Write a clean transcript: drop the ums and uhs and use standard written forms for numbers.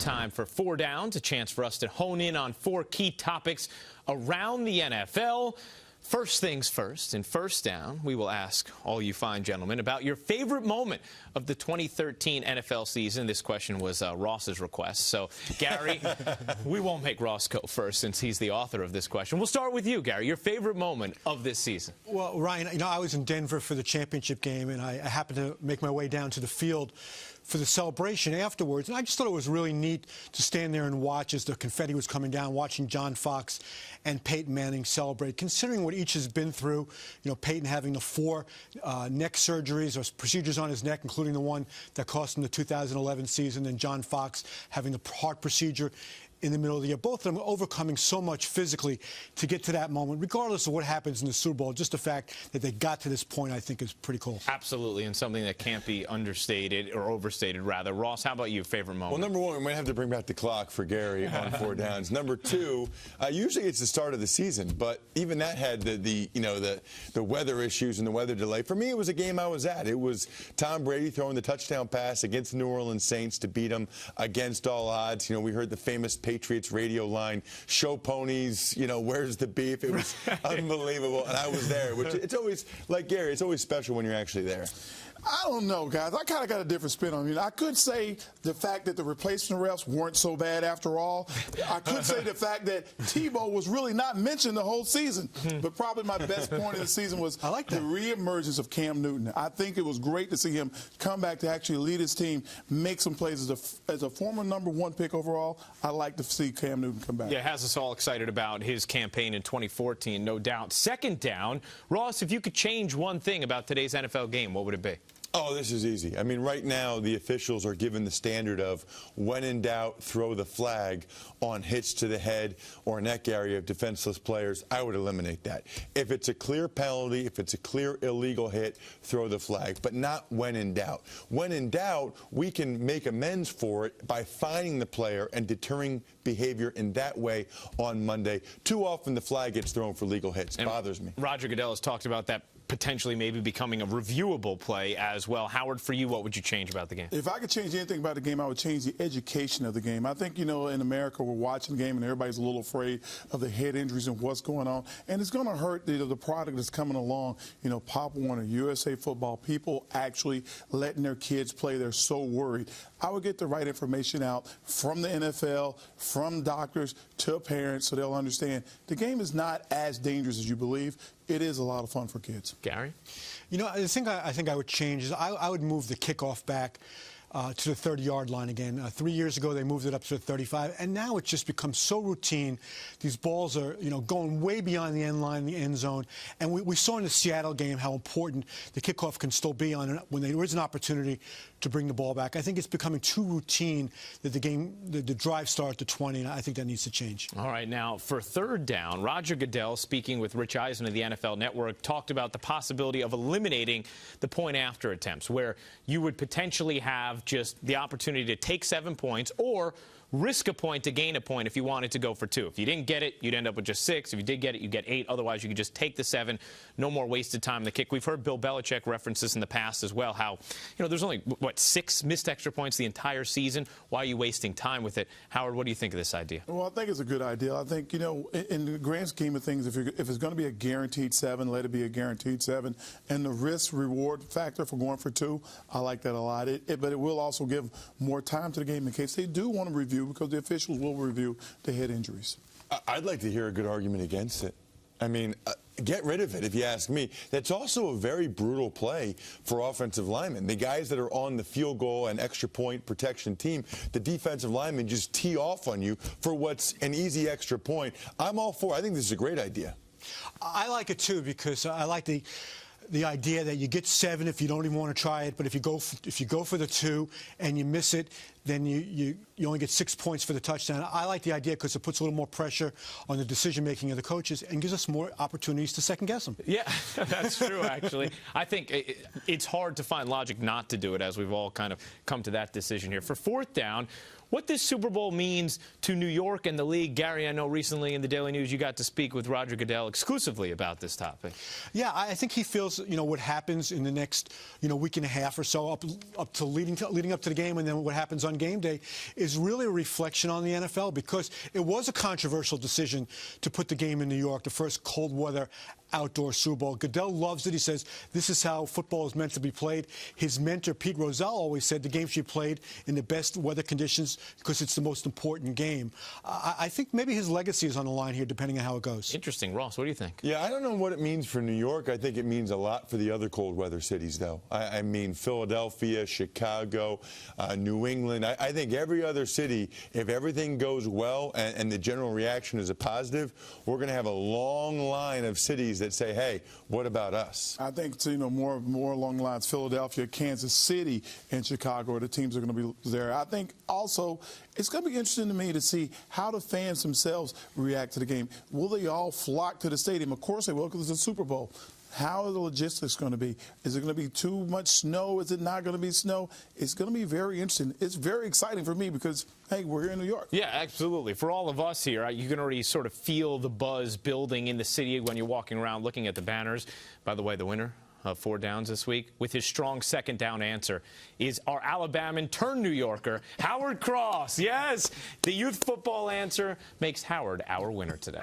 time for 4 Downs, a chance for us to hone in on 4 key topics around the NFL. First things first, in First Down, we will ask all you fine gentlemen about your favorite moment of the 2013 NFL season. This question was Ross's request. So, Gary, we won't make Ross go first since he's the author of this question. We'll start with you, Gary. Your favorite moment of this season? Well, Ryan, I was in Denver for the championship game, and I happened to make my way down to the field for the celebration afterwards. And I just thought it was really neat to stand there and watch as the confetti was coming down, watching John Fox and Peyton Manning celebrate, considering what each has been through. Peyton having the 4 neck surgeries or procedures on his neck, including the one that cost him the 2011 season, and John Fox having the heart procedure in the middle of the year. Both of them overcoming so much physically to get to that moment, regardless of what happens in the Super Bowl. Just the fact that they got to this point, I think, is pretty cool. Absolutely, and something that can't be understated, or overstated, rather. Ross, how about you, favorite moment? Well, number 1, we might have to bring back the clock for Gary on 4 Downs. Number 2, usually it's the start of the season, but even that had the weather issues and the weather delay. For me, it was a game I was at. It was Tom Brady throwing the touchdown pass against the New Orleans Saints to beat them against all odds. We heard the famous Patriots radio line, "Show ponies, where's the beef?" It was unbelievable, and I was there, which it's always, like Gary, it's always special when you're actually there. I don't know, guys. I kind of got a different spin on it. I could say the fact that the replacement refs weren't so bad after all. I could say the fact that Tebow was really not mentioned the whole season. But probably my best point of the season was the reemergence of Cam Newton. I think it was great to see him come back to actually lead his team, make some plays. As a former #1 pick overall, I like to see Cam Newton come back. Yeah, it has us all excited about his campaign in 2014, no doubt. Second down, Ross, if you could change one thing about today's NFL game, what would it be? Oh, this is easy. I mean, right now, the officials are given the standard of, when in doubt, throw the flag on hits to the head or neck area of defenseless players. I would eliminate that. If it's a clear penalty, if it's a clear illegal hit, throw the flag, but not when in doubt. When in doubt, we can make amends for it by fining the player and deterring behavior in that way on Monday. Too often, the flag gets thrown for legal hits. It bothers me. Roger Goodell has talked about that potentially maybe becoming a reviewable play as well. Howard, for you, what would you change about the game? If I could change anything about the game, I would change the education of the game. I think, in America, we're watching the game and everybody's a little afraid of the head injuries and what's going on. And it's going to hurt the product that's coming along. Pop Warner, USA Football, people actually letting their kids play. They're so worried. I would get the right information out from the NFL, from doctors to parents, so they'll understand the game is not as dangerous as you believe. It is a lot of fun for kids. Gary? The thing I think I would change is I would move the kickoff back to the 30-yard line again. 3 years ago, they moved it up to the 35, and now it's just become so routine. These balls are, going way beyond the end line, the end zone. And we saw in the Seattle game how important the kickoff can still be when there is an opportunity to bring the ball back. I think it's becoming too routine that the drive start at the 20, and I think that needs to change. All right, now for third down, Roger Goodell, speaking with Rich Eisen of the NFL Network, talked about the possibility of eliminating the point-after attempts, where you would potentially have just the opportunity to take 7 points or risk a point to gain a point if you wanted to go for 2. If you didn't get it, you'd end up with just 6. If you did get it, you'd get 8. Otherwise, you could just take the 7. No more wasted time in the kick. We've heard Bill Belichick reference this in the past as well, how, there's only, 6 missed extra points the entire season. Why are you wasting time with it? Howard, what do you think of this idea? Well, I think it's a good idea. I think, in the grand scheme of things, if it's going to be a guaranteed 7, let it be a guaranteed 7. And the risk-reward factor for going for 2, I like that a lot. But it will also give more time to the game in case they do want to review, because the officials will review the head injuries. I'd like to hear a good argument against it. I mean, get rid of it, if you ask me. That's also a very brutal play for offensive linemen. The guys that are on the field goal and extra point protection team, the defensive linemen just tee off on you for what's an easy extra point. I'm all for it. I think this is a great idea. I like it, too, because I like the idea that you get 7 if you don't even want to try it, but if you go for the 2 and you miss it, then you only get 6 points for the touchdown. I like the idea because it puts a little more pressure on the decision-making of the coaches and gives us more opportunities to second-guess them. Yeah, that's true, actually. I think it's hard to find logic not to do it, as we've all kind of come to that decision here. For fourth down, what this Super Bowl means to New York and the league. Gary, I know recently in the Daily News you got to speak with Roger Goodell exclusively about this topic. Yeah, I think he feels, what happens in the next, week and a half or so up to leading up to the game, and then what happens on game day is is really a reflection on the NFL because it was a controversial decision to put the game in New York, the first cold weather outdoor Super Bowl. Goodell loves it. He says this is how football is meant to be played. His mentor, Pete Rozelle, always said the game should be played in the best weather conditions because it's the most important game. I think maybe his legacy is on the line here, depending on how it goes. Interesting. Ross, what do you think? Yeah, I don't know what it means for New York. I think it means a lot for the other cold weather cities, though. I mean, Philadelphia, Chicago, New England. I think every other city, if everything goes well and the general reaction is a positive, we're going to have a long line of cities that say, hey, what about us? I think, more along the lines, Philadelphia, Kansas City, and Chicago are the teams that are going to be there. I think also it's going to be interesting to me to see how the fans themselves react to the game. Will they all flock to the stadium? Of course they will, because it's a Super Bowl. How are the logistics going to be? Is it going to be too much snow? Is it not going to be snow? It's going to be very interesting. It's very exciting for me because, hey, we're here in New York. Yeah, absolutely. For all of us here, you can already sort of feel the buzz building in the city when you're walking around looking at the banners. By the way, the winner of 4 downs this week, with his strong second down answer, is our Alabaman turned New Yorker, Howard Cross. Yes, the youth football answer makes Howard our winner today.